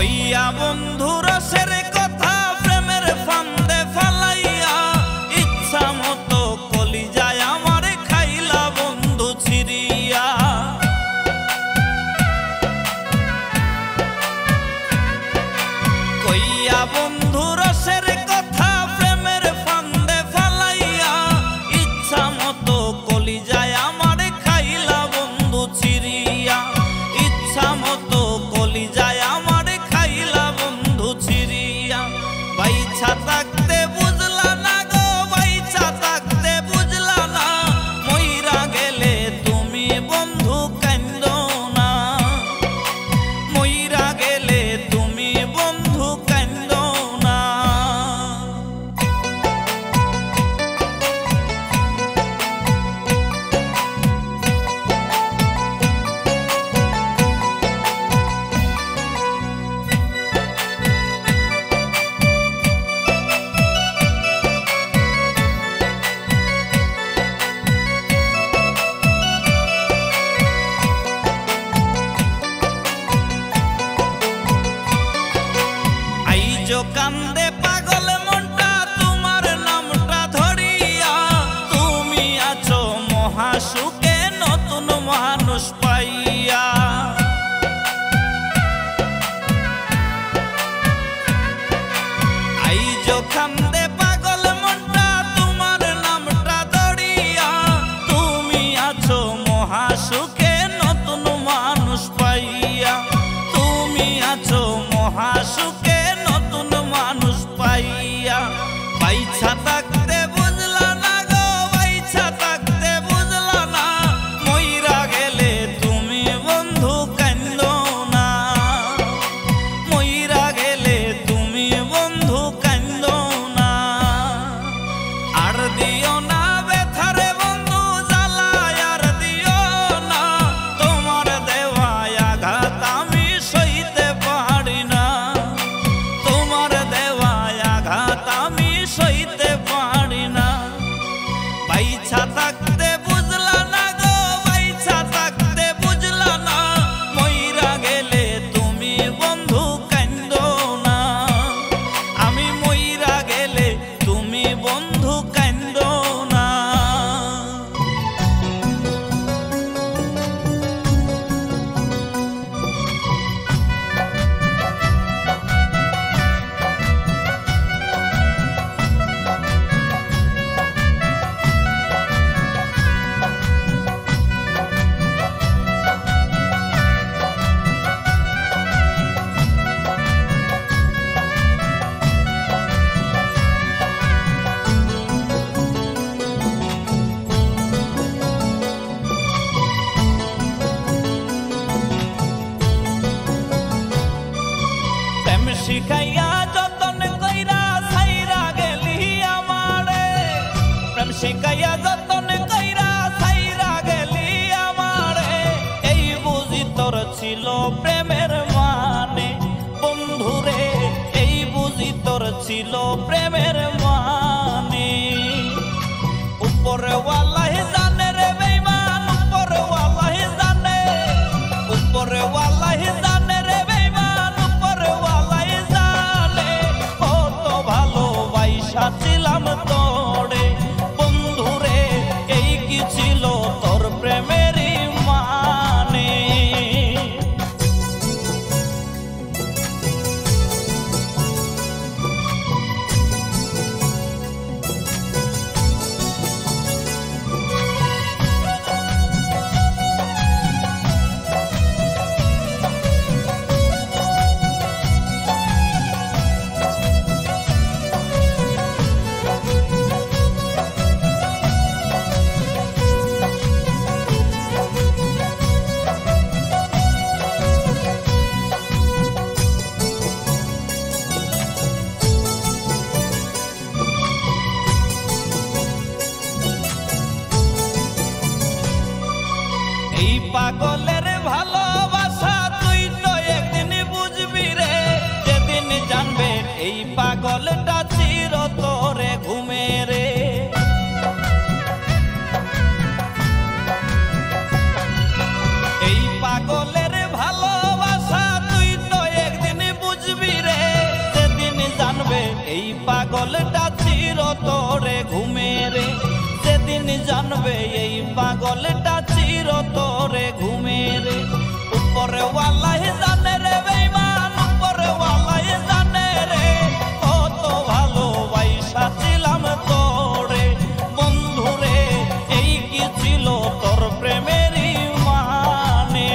কইয়া বন্ধু রসের কথা প্রেমের ফান্দে ফালাইয়া ইচ্ছা মতো কলিজায় আমার খাইলা বন্ধু ছিড়িয়া। কইয়া বন্ধু রসের কথা প্রেমের ফান্দে ফালাইয়া ইচ্ছা মতো কলিজায় আমার খাইলা বন্ধু ছিড়িয়া। ইচ্ছা মতো কলিজায় আমার খাইলা বন্ধু ছিড়িয়া। বাইছা থাকতে বুঝলা না গো, বাইছা থাকতে বুঝলা না, মইরা গেলে তুমি বন্ধু কান্দো না। মইরা গেলে তুমি বন্ধু কান্দো না। আইজো কান্দে পাগল মনটা তোমার নামটা ধরিয়া। তুমি আছো মহাসুখে নতুন মানুষ পাইয়া। আইজো কান্দে পাগল মনটা তোমার নামটা ধরিয়া। তুমি আছো মহাসুখে নতুন মানুষ পাইয়া। তুমি আছো মহাসুখে নতুন মানুষ পাইয়া। বাইছা থাকতে বুঝলা না গো, বাইছা থাকতে বুঝলা না, মইরা গেলে তুমি বন্ধু কান্দো না। মইরা গেলে তুমি বন্ধু কান্দো না। আর দিও না ব্যথারে বন্ধু জ্বালায়, আর দিও না, তোমার দেওয়া আঘাত আমি সইতে পারি না। তোমার দেওয়া আঘাত আমি সইতে পারি না। বাইছা থাকতে বুঝলা না গো, বাইছা থাকতে বুঝলা না, মইরা গেলে তুমি বন্ধু কান্দো না। আমি মইরা গেলে তুমি বন্ধু কান্দো না। প্রেম শিখাইয়া যতন কইরা ছাইরা গেলি আমারে। প্রেম শিখাইয়া যতন কইরা ছাইরা গেলি আমারে। এই বুঝি তোর ছিল প্রেমের মানে বন্ধুরে, এই বুঝি তোর ছিল প্রেমের মানে। উপরে ওয়াল্লাহি জানে রে বেঈমান, উপরে ওয়াল্লাহি জানে, উপরে ওয়াল্লাহি জানে রে বেঈমান, উপরে ওয়াল্লাহি জানে। কত ভালোবাসা ছিলাম তোরে বন্ধুরে, এই কি ছিল তোর প্রেমেরই মানে। এই পাগলের ভালোবাসা তুই তো একদিন বুঝবি রে, যেদিন জানবে এই পাগলটা চির তোরে ঘুমে রে। এই পাগলের ভালোবাসা তুই তো একদিন বুঝবি পাগলটা চিরতরে ঘুমে রে, যেদিন জানবে এই পাগলটা চিরতরে ঘুমে রে। উপরে ওয়ালাই জানে রে বেঈমান, উপরে ওয়ালাই জানে রে, কত ভালোবাসা ছিলাম তোরে বন্ধুরে, এই কি ছিল তোর প্রেমেরই মানে।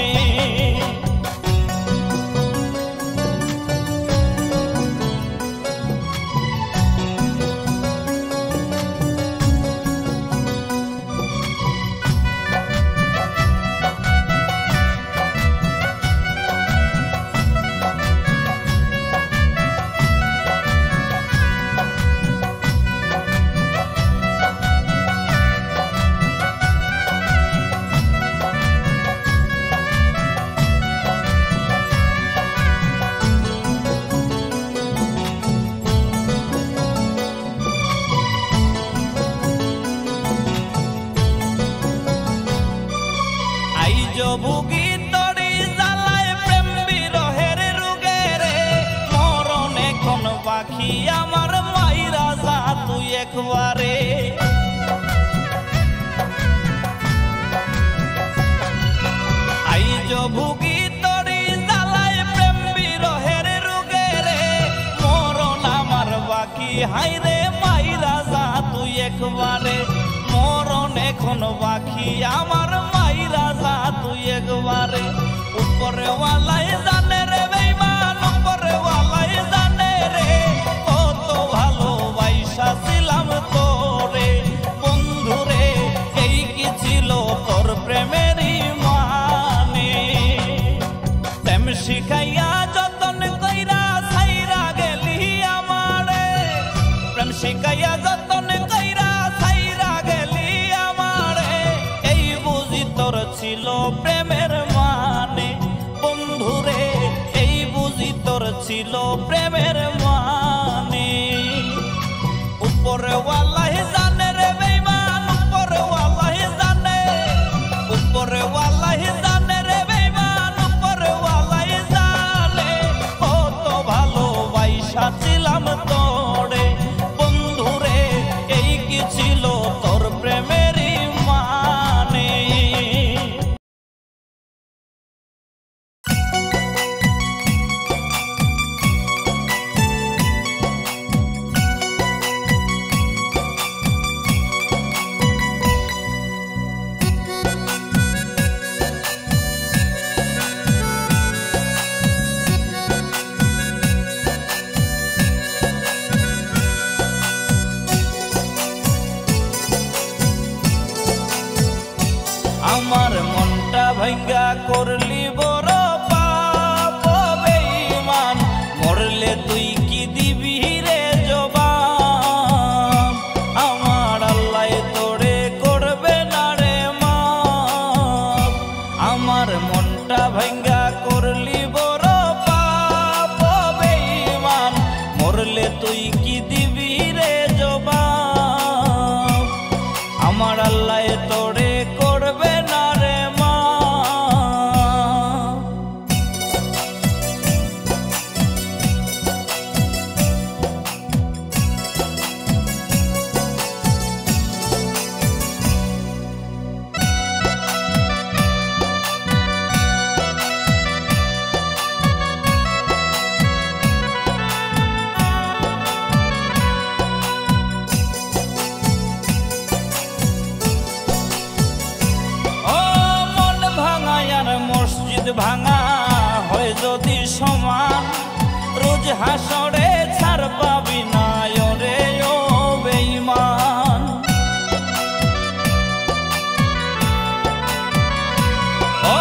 ভুগি তরি জ্বালায় প্রেম বিরহের রোগে রে, মরণ এখন বাকি আমার মাইরা যা তুই একবারে। আইজ ভুগি তরি জ্বালায় প্রেম বিরহের রোগে রে, মরণ আমার বাকি হাইরে মাইরা যা তুই একবারে। মরণ এখন বাকি আমার মাইরা যা তুই একবারে। উপরে ওয়ালাই জানে রে বেঈমান, উপরে ওয়ালাই জানে রে, কত ভালোবাসা ছিলাম তোরে বন্ধুরে, এই কি ছিল তোর প্রেমেরই মানে। প্রেম শিখাইয়া যতন কইরা ছাইরা গেলি আমারে, প্রেম শিখাইয়া যতন কইরা ছাইরা গেলি আমারে, এই বুঝি তোর ছিল প্রেমের মানে বন্ধুরে, এই বুঝি তোর ছিল প্রেমের মানে। উপরে ওয়ালাই জানে রে বেঈমান, উপরে ওয়ালাই জানে, উপরে ওয়ালাই জানে রে বেঈমান, উপরে ওয়ালাই জানে, কত ভালোবাসা ছিলাম তোরে বন্ধুরে, এই কি ছিল তোর প্রেমেরই মানে। আমার মনটা ভাঙ্গা করলি বড় পাপ বেঈমান, মরলে তুই কি দিবি রে জবাব। আমার আল্লাহ তোরে করবে না রে মাপ। আমার মনটা ভাঙ্গা করলি বড় পাপ বেঈমান, মরলে তুই কি দিবি রে জবাব। আমার আল্লাহ তোরে করবে না রে মা। ভাঙা হয় যদি সমান, রোজ হাসরে ছাড় পাবি না রে ও বেঈমান। ও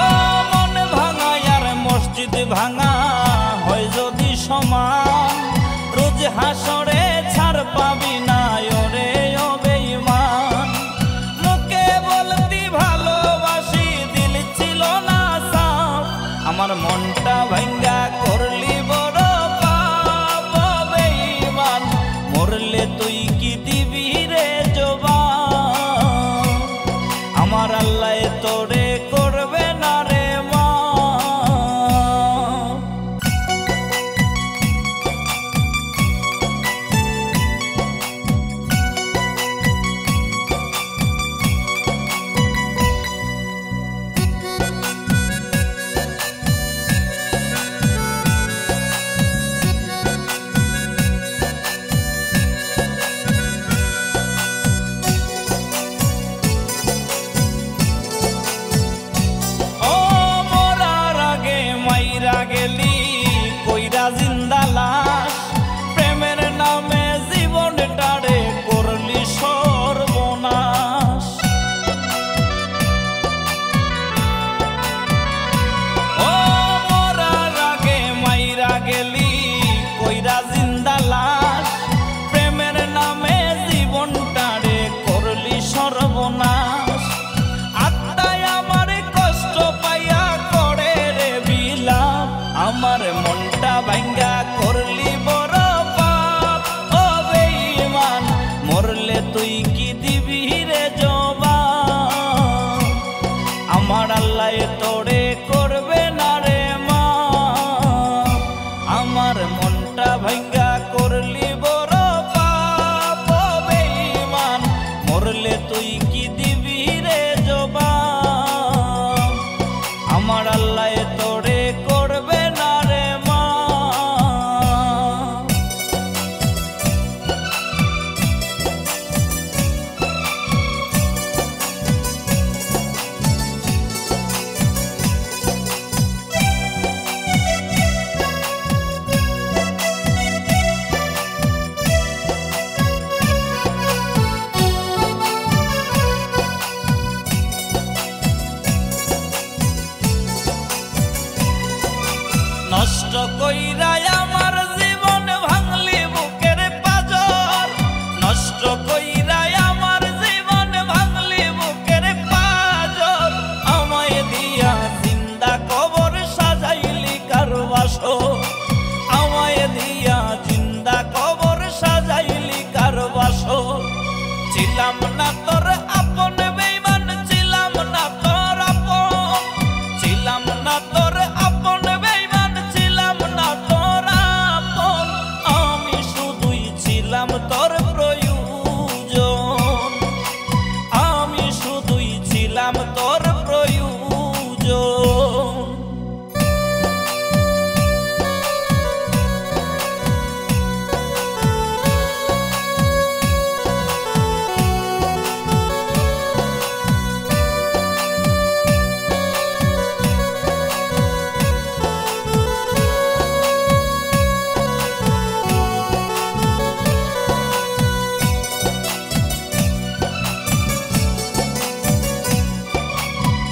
মন ভাঙা আর মসজিদ ভাঙা হয় যদি সমান, রোজ হাসরে ছাড় পাবি না রে ও বেঈমান। মুখে বলতি ভালোবাসি, দিল ছিল না সাফ, আমার মনটা ভাঙ্গা করলি বড় পাপ জিন্দা লাশ প্রেমের নামে জীবনটারে করলি সর্বনাশ। ও মরার আগে মাইরা গেলি কইরা জিন্দা লাশ প্রেমের নামে জীবনটারে করলি সর্বনাশ। আত্মায় আমার কষ্ট পাইয়া করে রে বিলাপ আমার মনটা ভাঙ্গা করলি বড় পাপ। ও বেঈমান মরলে তুই কি দিবি রে জবাব? আমার আল্লাহ তোরে করবে না রে মাপ। আমার মনটা ভাঙ্গা করলি বড় পাপ। ও বেঈমান মরলে তুই কি দিবি রে জবাব? আমার আল্লাহ তোরে করবে না রে মাপ। নষ্ট কইরা আমার জীবন ভাঙলি বুকের পাজর। নষ্ট কইরা আমার জীবন ভাঙলি বুকের পাজর। আমায় দিয়া জিন্দা কবর সাজাইলি কারো বাসর। আমায় দিয়া জিন্দা কবর সাজাইলি কারো বাসর। ছিলাম না তোর আপন বেঈমান ছিলাম না তোর আপন। ছিলাম না তোর আপন বেঈমান ছিলাম না তোর আপন। আমি শুধুই ছিলাম তোর প্রয়োজন। আমি শুধুই ছিলাম তোর প্রয়োজন।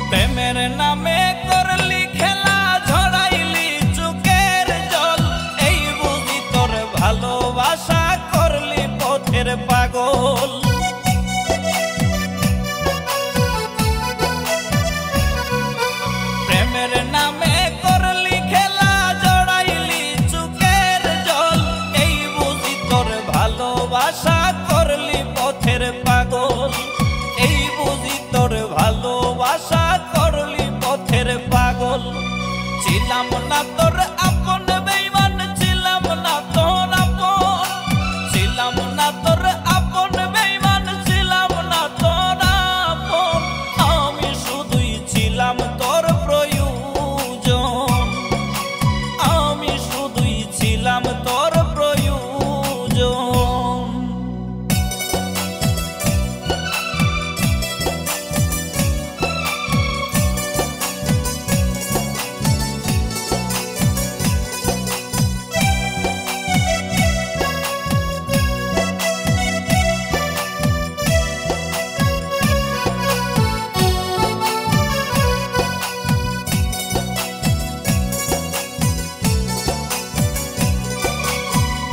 প্রেমের নামে করলি খেলা ঝরাইলি চোখের জল। এই বুঝি তোর ভালোবাসা করলি পথের পাগল। প্রেমের নামে করলি খেলা জড়াইলি চোখের জল। এই বুঝি তোর ভালোবাসা করলি পথের পাগল। এই বুঝি তোর ভালোবাসা করলি পথের পাগল। ছিলাম না তোর আপন বেঈমান ছিলাম না তোর আপন। ছিলাম না তোর আপন বেঈমান ছিলাম না তোর আপন। আমি শুধুই ছিলাম তোর প্রয়োজন। আমি শুধুই ছিলাম তোর প্রয়োজন।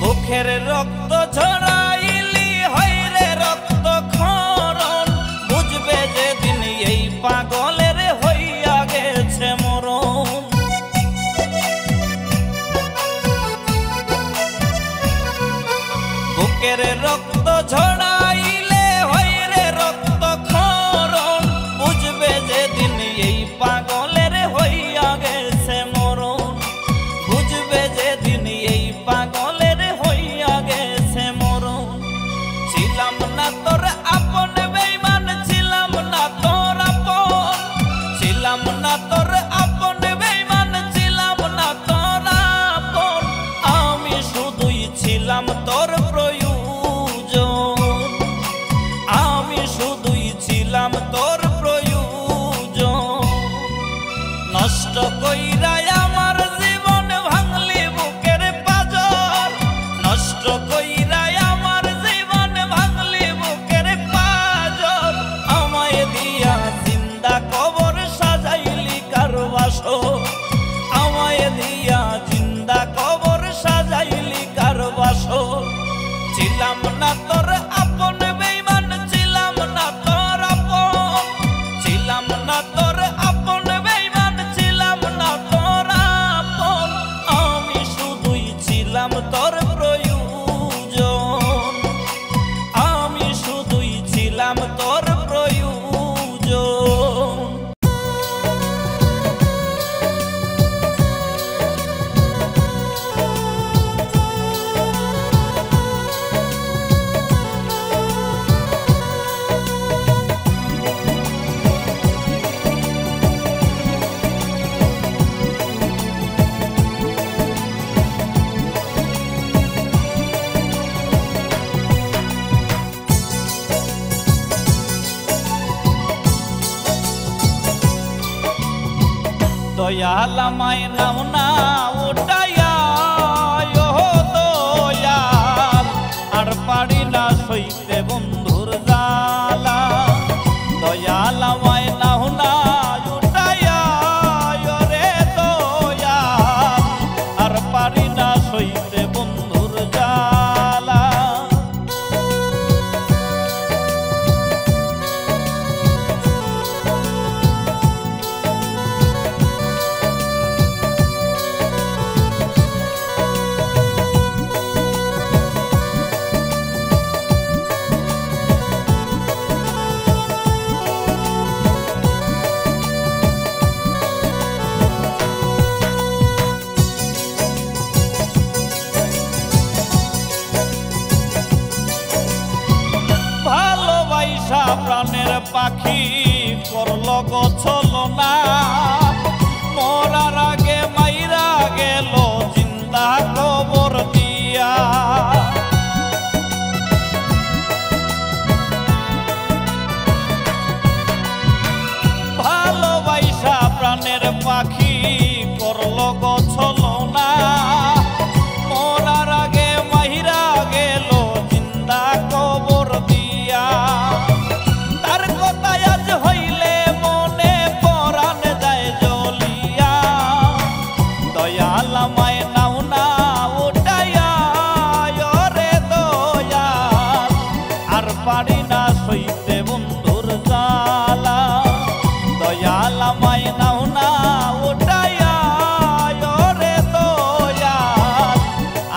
বুকের রক্ত ঝরাইলি হইরে রক্ত ক্ষরণ। বুঝবে যেদিন এই পাগলের হইয়া গেছে মরণ। বুকের রক্ত ঝরাইলে হইরে রক্ত ক্ষরণ। বুঝবে যেদিন এই পাগলের হইয়া গেছে মরণ। বুঝবে যেদিন এই পাগলের হইয়া গেছে মরণ। ছিলাম না তোর আপন বেঈমান ছিলাম না তোর আপন। ছিলাম না তোর আপন বেঈমান ছিলাম না তোর আপন। আমি শুধুই ছিলাম তোর প্রয়োজন। আমি শুধুই ছিলাম তোর প্রয়োজন। নষ্ট কইরা আমার জীবন ভাঙলি বুকের পাজর। দয়াল আমায় নাও না উঠাইয়া ও দয়াল আর পারি না সইতে বন্ধুর জ্বালা দয়াল আমায় নাও না উঠাইয়া রে দয়াল আর পারি না সইতে বন্ধুর জ্বালা প্রাণের পাখি করল গো ছলনা মরার আগে মাইরা গেল জিন্দা কবর দিয়া ভালোবাসা প্রাণের পাখি করল গো ছলনা মরার আগে মাইরা গেল জিন্দা কবর দিয়া পারি না সইতে বন্ধুর জ্বালা দয়াল আমায় নাও না উঠাইয়া রে দয়াল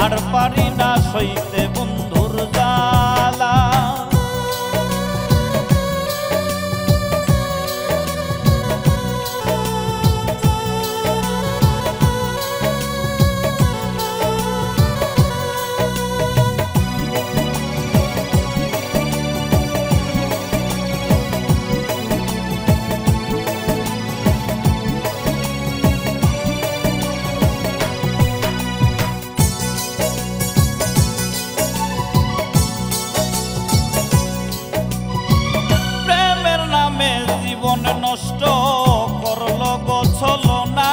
আর পারি না সইতে বন্ধুর জ্বালা জীবন নষ্ট করল গো ছলনা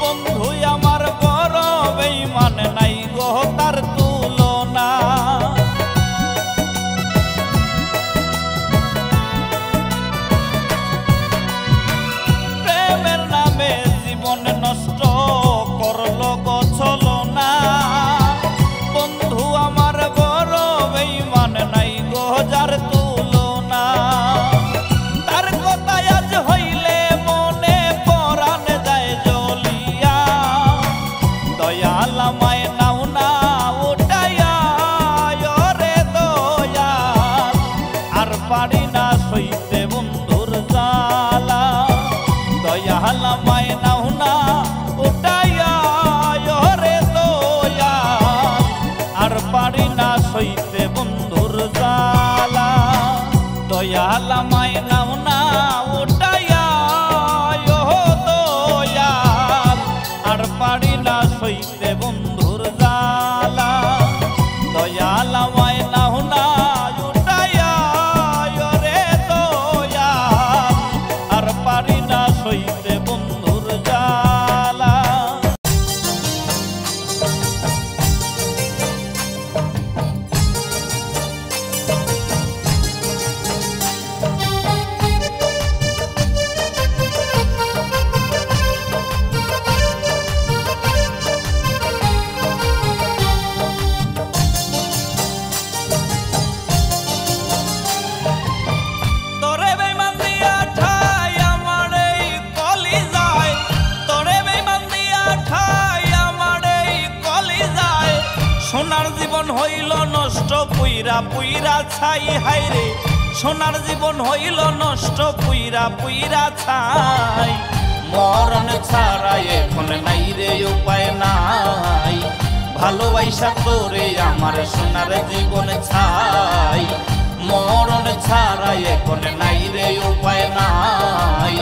বন্ধু আমার বড় বেঈমান নাই গো তার তুলনা প্রেমের নামে জীবন নষ্ট করল গো ছলনা বন্ধু আমার বড় বেঈমান নাই গো যার তুলনা দয়াল আমায় নাও না উঠাইয়া রে দয়াল আর পারি না সইতে বন্ধুর জ্বালা দয়াল আমায় নাও না উঠাইয়া রে দয়াল আর পারি না সইতে বন্ধুর জ্বালা দয়াল আমায় নাও না উঠাইয়া দয়াল আর পারি না সইতে বন্ধুর জ্বালা দয়াল আমায় নাও না উঠাইয়া রে দয়াল আর পারি না সইতে বন্ধুর জ্বালা সোনার জীবন হইল নষ্ট পুইরা পুইরা ছাই হাইরে সোনার জীবন হইল নষ্ট পুইরা পুইরা ছাই মরণ ছাড়া এখন নাই রে উপায় নাই ভালোবাসা তোরে আমার সোনার জীবন ছাই মরণ ছাড়া এখন নাই রে উপায় নাই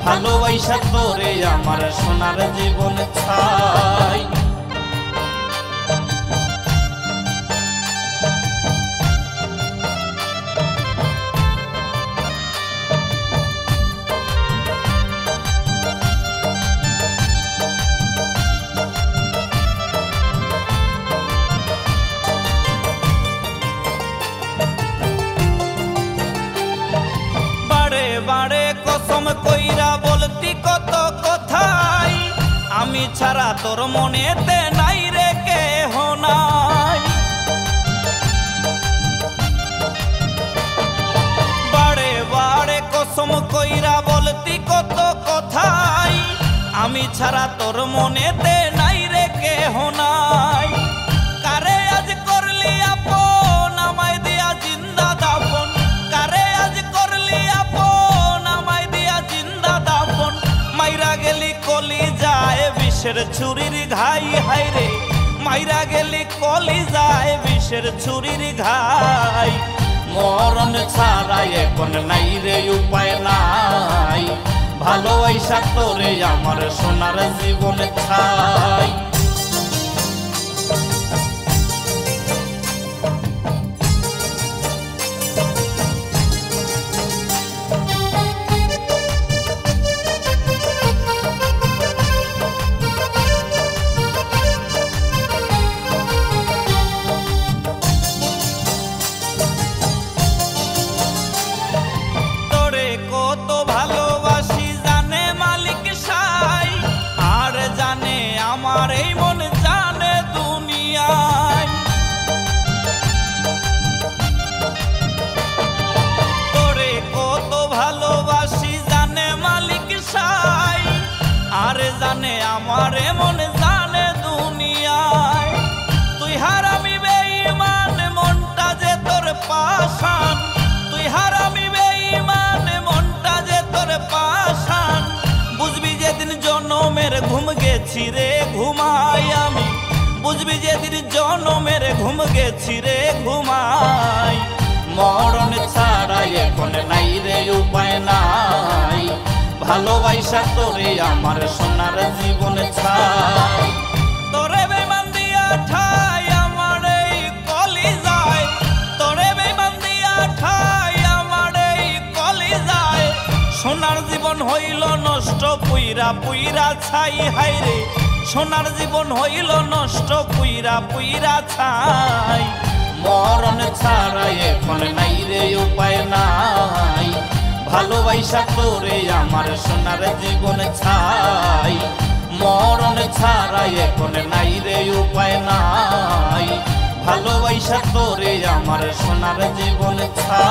ভালোবাসা তোরে আমার সোনার জীবন ছাই ছাড়া তোর মনেতে নাই রে কেহ নাই। বারে বারে কসম কইরা বলতি কত কথাই, আমি ছাড়া তোর মনেতে নাই রে কেহ নাই। কারে আজ করলি আপন আমায় দিয়া জিন্দা দাফন, কারে আজ করলি আপন আমায় দিয়া জিন্দা দাফন। মাইরা গেলি কলি যায় বিষের ছুরির ঘাই, হাইরে মাইরা গেলি কলি যায় বিষের ছুরির ঘাই। মরণ ছাড়া এখন নাই রে উপায় নাই, ভালোবাসা তোরে আমার সোনার জীবন ছাই। কত ভালোবাসি জানে মালিক সাই, আর জানে আমার এই মন জানে দুনিয়ায়। তোরে কত ভালোবাসি জানে মালিক সাই, আর জানে আমার এই মন জানে দুনিয়ায়। তুই হারামি বেঈমান মনটা যে তোর পাশান, তুই হারামি বেঈমান মনটা যে তোর পাশান। বুঝবি যেদিন জনমের ঘুম গেছি রে ঘুমাই আমি, বুঝবি যেদিন জনমের ঘুম গেছি রে ঘুমাই। মরণ ছাড়া এখন নাই রে উপায় নাই, ভালোবাসা তোরে আমার সোনার জীবন ছাই। তোরে বেঈমান দিয়া ঠাই আমার এই কলিজায়, তোরে বেঈমান দিয়া ঠাই আমার এই কলিজায়। সোনার জীবন হইল নষ্ট পুইরা পুইরা ছাই, হাইরে সোনার জীবন হইল নষ্ট পুইরা পুইরা ছাই। মরণ ছাড়া এখন নাই রে উপায় নাই, ভালোবাসা তোরে আমার সোনার জীবন ছাই। মরণ ছাড়া এখন নাই রে উপায় নাই, ভালোবাসা তোরে আমার সোনার জীবন ছাই।